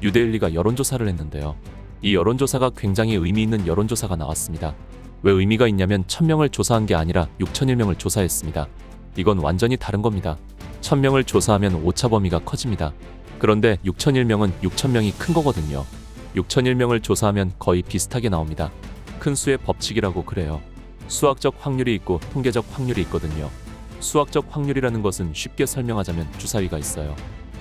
뉴데일리가 여론조사를 했는데요. 이 여론조사가 굉장히 의미 있는 여론조사가 나왔습니다. 왜 의미가 있냐면 1000명을 조사한 게 아니라 6001명을 조사했습니다. 이건 완전히 다른 겁니다. 1000명을 조사하면 오차 범위가 커집니다. 그런데 6001명은 6000명이 큰 거거든요. 6001명을 조사하면 거의 비슷하게 나옵니다. 큰 수의 법칙이라고 그래요. 수학적 확률이 있고 통계적 확률이 있거든요. 수학적 확률이라는 것은 쉽게 설명하자면 주사위가 있어요.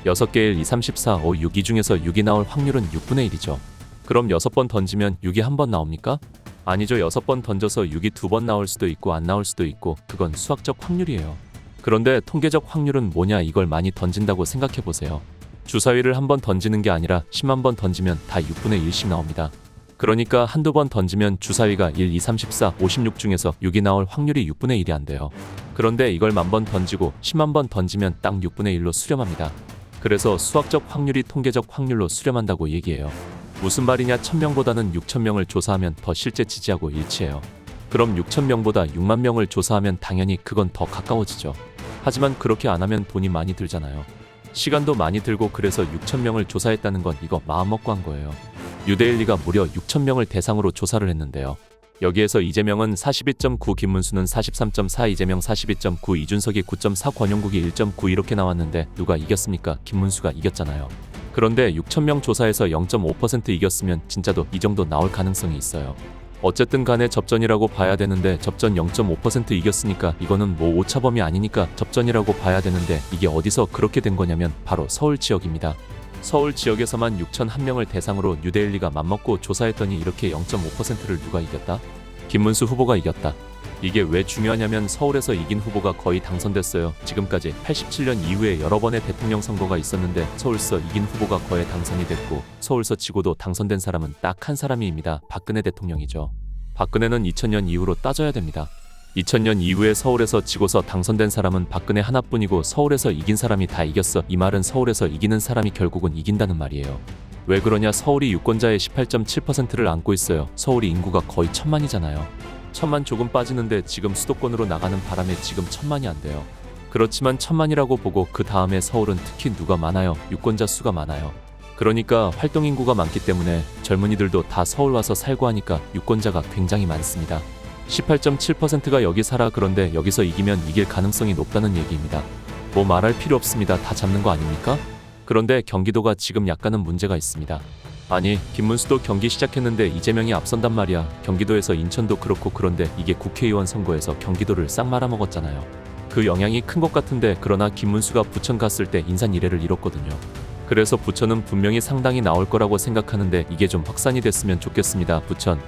6개 1, 2, 3, 14, 5, 6, 이 중에서 6이 나올 확률은 6분의 1이죠. 그럼 6번 던지면 6이 한 번 나옵니까? 아니죠. 6번 던져서 6이 2번 나올 수도 있고 안 나올 수도 있고 그건 수학적 확률이에요. 그런데 통계적 확률은 뭐냐, 이걸 많이 던진다고 생각해보세요. 주사위를 한 번 던지는 게 아니라 10만 번 던지면 다 6분의 1씩 나옵니다. 그러니까 한두 번 던지면 주사위가 1, 2, 3, 14, 56 중에서 6이 나올 확률이 6분의 1이 안 돼요. 그런데 이걸 10,000번 던지고 10만 번 던지면 딱 6분의 1로 수렴합니다. 그래서 수학적 확률이 통계적 확률로 수렴한다고 얘기해요. 무슨 말이냐, 1000명보다는 6000명을 조사하면 더 실제 지지하고 일치해요. 그럼 6000명보다 6만 명을 조사하면 당연히 그건 더 가까워지죠. 하지만 그렇게 안 하면 돈이 많이 들잖아요. 시간도 많이 들고, 그래서 6000명을 조사했다는 건 이거 마음먹고 한 거예요. 뉴데일리가 무려 6000명을 대상으로 조사를 했는데요. 여기에서 이재명은 42.9, 김문수는 43.4, 이재명 42.9, 이준석이 9.4, 권영국이 1.9 이렇게 나왔는데 누가 이겼습니까? 김문수가 이겼잖아요. 그런데 6000명 조사에서 0.5% 이겼으면 진짜도 이 정도 나올 가능성이 있어요. 어쨌든 간에 접전이라고 봐야 되는데 접전 0.5% 이겼으니까 이거는 뭐 오차범위 아니니까 접전이라고 봐야 되는데 이게 어디서 그렇게 된 거냐면 바로 서울 지역입니다. 서울 지역에서만 6001명을 대상으로 뉴데일리가 맘먹고 조사했더니 이렇게 0.5%를 누가 이겼다? 김문수 후보가 이겼다. 이게 왜 중요하냐면 서울에서 이긴 후보가 거의 당선됐어요. 지금까지 87년 이후에 여러 번의 대통령 선거가 있었는데 서울서 이긴 후보가 거의 당선이 됐고, 서울서 지고도 당선된 사람은 딱 한 사람입니다. 박근혜 대통령이죠. 박근혜는 2000년 이후로 따져야 됩니다. 2000년 이후에 서울에서 지고서 당선된 사람은 박근혜 하나뿐이고 서울에서 이긴 사람이 다 이겼어. 이 말은 서울에서 이기는 사람이 결국은 이긴다는 말이에요. 왜 그러냐, 서울이 유권자의 18.7%를 안고 있어요. 서울이 인구가 거의 1000만이잖아요. 1000만 조금 빠지는데 지금 수도권으로 나가는 바람에 지금 1000만이 안 돼요. 그렇지만 1000만이라고 보고 그 다음에 서울은 특히 누가 많아요? 유권자 수가 많아요. 그러니까 활동인구가 많기 때문에 젊은이들도 다 서울 와서 살고 하니까 유권자가 굉장히 많습니다. 18.7%가 여기 살아. 그런데 여기서 이기면 이길 가능성이 높다는 얘기입니다. 뭐 말할 필요 없습니다. 다 잡는 거 아닙니까? 그런데 경기도가 지금 약간은 문제가 있습니다. 아니, 김문수도 경기 시작했는데 이재명이 앞선단 말이야. 경기도에서 인천도 그렇고. 그런데 이게 국회의원 선거에서 경기도를 싹 말아먹었잖아요. 그 영향이 큰 것 같은데, 그러나 김문수가 부천 갔을 때 인산 1회를 잃었거든요. 그래서 부천은 분명히 상당히 나올 거라고 생각하는데 이게 좀 확산이 됐으면 좋겠습니다. 부천,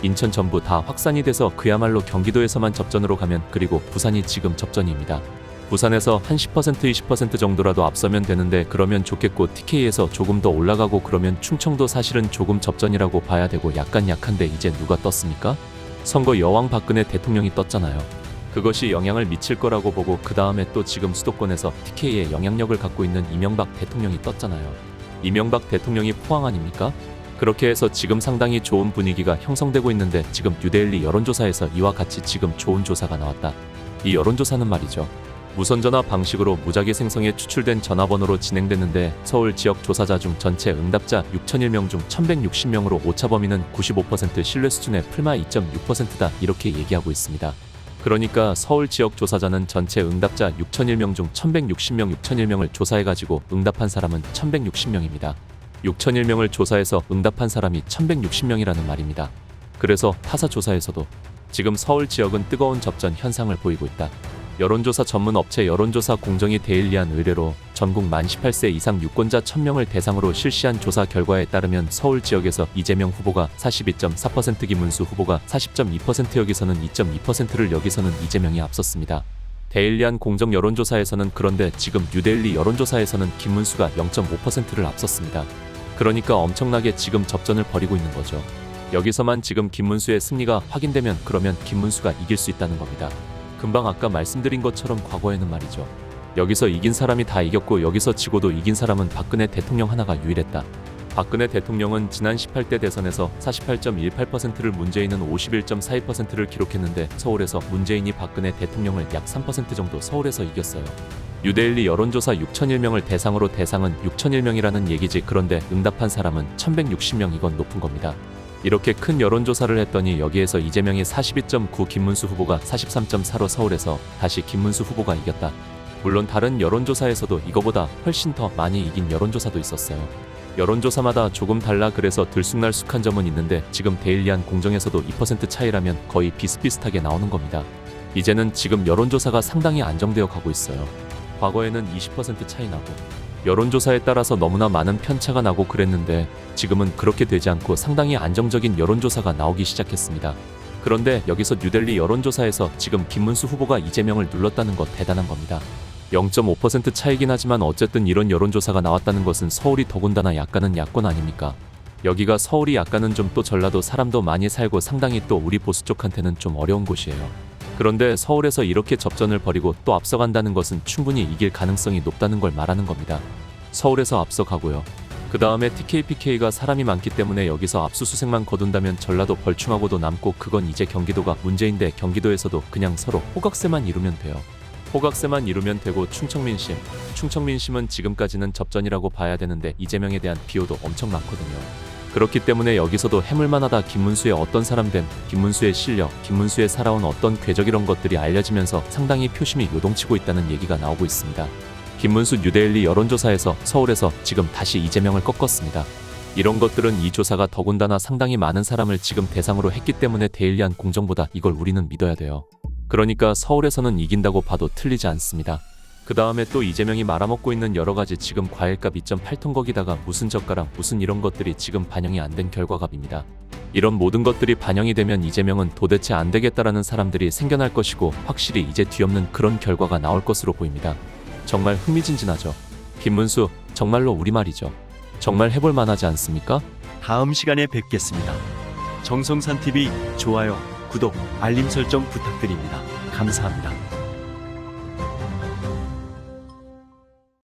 인천 전부 다 확산이 돼서 그야말로 경기도에서만 접전으로 가면, 그리고 부산이 지금 접전입니다. 부산에서 한 10%, 20% 정도라도 앞서면 되는데 그러면 좋겠고, TK에서 조금 더 올라가고 그러면 충청도 사실은 조금 접전이라고 봐야 되고, 약간 약한데 이제 누가 떴습니까? 선거 여왕 박근혜 대통령이 떴잖아요. 그것이 영향을 미칠 거라고 보고, 그 다음에 또 지금 수도권에서 TK의 영향력을 갖고 있는 이명박 대통령이 떴잖아요. 이명박 대통령이 포항 아닙니까? 그렇게 해서 지금 상당히 좋은 분위기가 형성되고 있는데, 지금 뉴데일리 여론조사에서 이와 같이 지금 좋은 조사가 나왔다. 이 여론조사는 말이죠, 무선전화 방식으로 무작위 생성해 추출된 전화번호로 진행됐는데 서울 지역 조사자 중 전체 응답자 6001명 중 1160명으로 오차범위는 95% 신뢰 수준의 풀마 2.6%다 이렇게 얘기하고 있습니다. 그러니까 서울 지역 조사자는 전체 응답자 6001명 중 1160명 6001명을 조사해가지고 응답한 사람은 1160명입니다. 6001명을 조사해서 응답한 사람이 1160명이라는 말입니다. 그래서 타사 조사에서도 지금 서울 지역은 뜨거운 접전 현상을 보이고 있다. 여론조사 전문 업체 여론조사 공정위 데일리안 의뢰로 전국 만 18세 이상 유권자 1000명을 대상으로 실시한 조사 결과에 따르면 서울 지역에서 이재명 후보가 42.4%, 김문수 후보가 40.2%, 여기서는 2.2%를 여기서는 이재명이 앞섰습니다. 데일리안 공정 여론조사에서는, 그런데 지금 뉴데일리 여론조사에서는 김문수가 0.5%를 앞섰습니다. 그러니까 엄청나게 지금 접전을 벌이고 있는 거죠. 여기서만 지금 김문수의 승리가 확인되면 그러면 김문수가 이길 수 있다는 겁니다. 금방 아까 말씀드린 것처럼 과거에는 말이죠, 여기서 이긴 사람이 다 이겼고 여기서 지고도 이긴 사람은 박근혜 대통령 하나가 유일했다. 박근혜 대통령은 지난 18대 대선에서 48.18%를, 문재인은 51.42%를 기록했는데 서울에서 문재인이 박근혜 대통령을 약 3% 정도 서울에서 이겼어요. 뉴데일리 여론조사 6,001명을 대상으로 대상은 6,001명이라는 얘기지. 그런데 응답한 사람은 1,160명. 이건 높은 겁니다. 이렇게 큰 여론조사를 했더니 여기에서 이재명이 42.9, 김문수 후보가 43.4로 서울에서 다시 김문수 후보가 이겼다. 물론 다른 여론조사에서도 이거보다 훨씬 더 많이 이긴 여론조사도 있었어요. 여론조사마다 조금 달라. 그래서 들쑥날쑥한 점은 있는데 지금 데일리한 공정에서도 2% 차이라면 거의 비슷비슷하게 나오는 겁니다. 이제는 지금 여론조사가 상당히 안정되어 가고 있어요. 과거에는 20% 차이 나고 여론조사에 따라서 너무나 많은 편차가 나고 그랬는데 지금은 그렇게 되지 않고 상당히 안정적인 여론조사가 나오기 시작했습니다. 그런데 여기서 뉴델리 여론조사에서 지금 김문수 후보가 이재명을 눌렀다는 것 대단한 겁니다. 0.5% 차이긴 하지만 어쨌든 이런 여론조사가 나왔다는 것은 서울이 더군다나 약간은 야권 아닙니까? 여기가 서울이 약간은 좀 또 전라도 사람도 많이 살고 상당히 또 우리 보수 쪽한테는 좀 어려운 곳이에요. 그런데 서울에서 이렇게 접전을 벌이고 또 앞서간다는 것은 충분히 이길 가능성이 높다는 걸 말하는 겁니다. 서울에서 앞서가고요. 그 다음에 TKPK가 사람이 많기 때문에 여기서 압수수색만 거둔다면 전라도 벌충하고도 남고 그건 이제 경기도가 문제인데 경기도에서도 그냥 서로 호각세만 이루면 돼요. 호각세만 이루면 되고 충청민심은 지금까지는 접전이라고 봐야 되는데 이재명에 대한 비호도 엄청 많거든요. 그렇기 때문에 여기서도 해물만하다. 김문수의 어떤 사람됨, 김문수의 실력, 김문수의 살아온 어떤 궤적 이런 것들이 알려지면서 상당히 표심이 요동치고 있다는 얘기가 나오고 있습니다. 김문수 뉴데일리 여론조사에서 서울에서 지금 다시 이재명을 꺾었습니다. 이런 것들은 이 조사가 더군다나 상당히 많은 사람을 지금 대상으로 했기 때문에 데일리한 공정보다 이걸 우리는 믿어야 돼요. 그러니까 서울에서는 이긴다고 봐도 틀리지 않습니다. 그 다음에 또 이재명이 말아먹고 있는 여러가지 지금 과일값 2.8톤 거기다가 무슨 젓가락 무슨 이런 것들이 지금 반영이 안 된 결과값입니다. 이런 모든 것들이 반영이 되면 이재명은 도대체 안 되겠다라는 사람들이 생겨날 것이고 확실히 이제 뒤엎는 그런 결과가 나올 것으로 보입니다. 정말 흥미진진하죠. 김문수 정말로 우리말이죠. 정말 해볼 만하지 않습니까? 다음 시간에 뵙겠습니다. 정성산TV 좋아요, 구독, 알림 설정 부탁드립니다. 감사합니다.